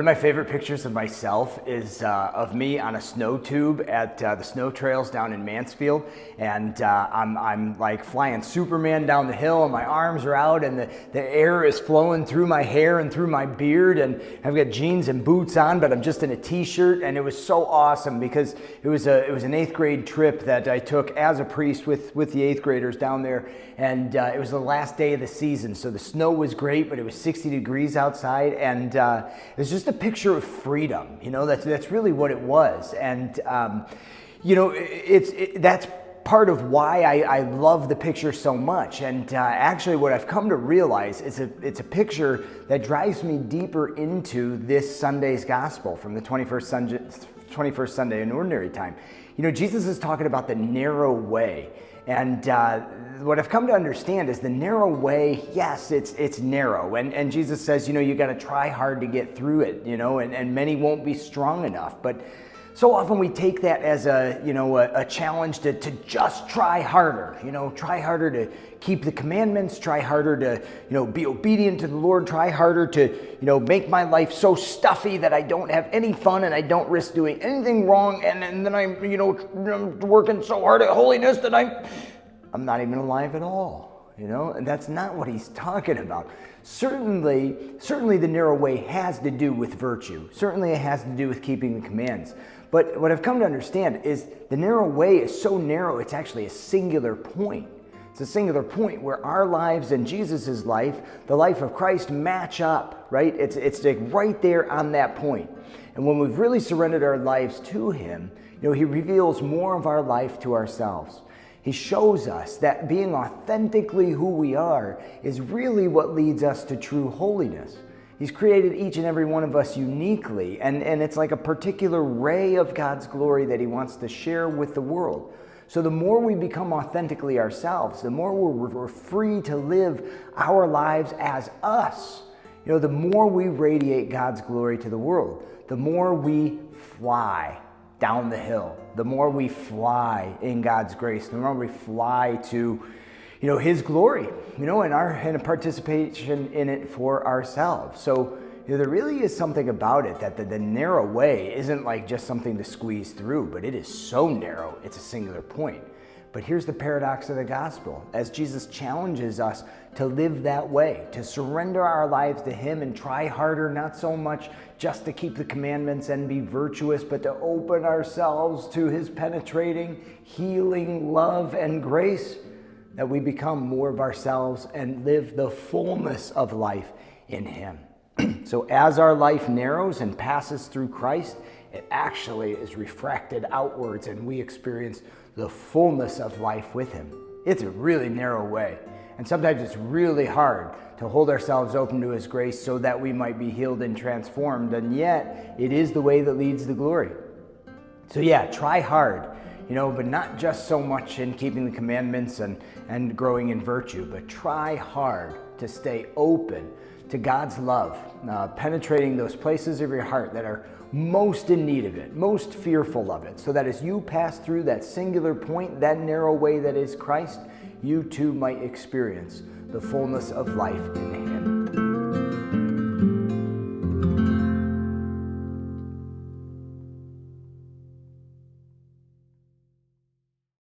my favorite pictures of myself is of me on a snow tube at the snow trails down in Mansfield, and I'm like flying Superman down the hill, and my arms are out, and the air is flowing through my hair and through my beard, and I've got jeans and boots on, but I'm just in a t-shirt, and it was so awesome because it was an 8th grade trip that I took as a priest with the 8th graders down there, and it was the last day of the season, so the snow was great, but it was 60 degrees outside, and it was just a picture of freedom. You know, that's really what it was. And you know, that's part of why I love the picture so much. And actually what I've come to realize is it's a picture that drives me deeper into this Sunday's gospel from the 21st Sunday in Ordinary Time. You know, Jesus is talking about the narrow way. And what I've come to understand is the narrow way, yes, it's narrow. And Jesus says, you know, you got to try hard to get through it, you know, and many won't be strong enough. But so often we take that as a challenge to just try harder, you know, try harder to keep the commandments, try harder to, you know, be obedient to the Lord, try harder to, you know, make my life so stuffy that I don't have any fun and I don't risk doing anything wrong. And then I'm, you know, working so hard at holiness that I'm not even alive at all, you know, and that's not what he's talking about. Certainly the narrow way has to do with virtue. Certainly it has to do with keeping the commands. But what I've come to understand is the narrow way is so narrow, it's actually a singular point. It's a singular point where our lives and Jesus's life, the life of Christ, match up, right? It's like right there on that point. And when we've really surrendered our lives to him, you know, he reveals more of our life to ourselves. He shows us that being authentically who we are is really what leads us to true holiness. He's created each and every one of us uniquely, and it's like a particular ray of God's glory that he wants to share with the world. So the more we become authentically ourselves, the more we're free to live our lives as us. You know, the more we radiate God's glory to the world, the more we fly down the hill, the more we fly in God's grace, the more we fly to, you know, his glory, you know, and a participation in it for ourselves. So, you know, there really is something about it that the narrow way isn't like just something to squeeze through, but it is so narrow, it's a singular point. But here's the paradox of the gospel. As Jesus challenges us to live that way, to surrender our lives to him and try harder, not so much just to keep the commandments and be virtuous, but to open ourselves to his penetrating, healing love and grace, that we become more of ourselves and live the fullness of life in him. So as our life narrows and passes through Christ, it actually is refracted outwards and we experience the fullness of life with him. It's a really narrow way. And sometimes it's really hard to hold ourselves open to his grace so that we might be healed and transformed. And yet it is the way that leads to glory. So yeah, try hard, you know, but not just so much in keeping the commandments and growing in virtue, but try hard to stay open to God's love, penetrating those places of your heart that are most in need of it, most fearful of it, so that as you pass through that singular point, that narrow way that is Christ, you too might experience the fullness of life in him.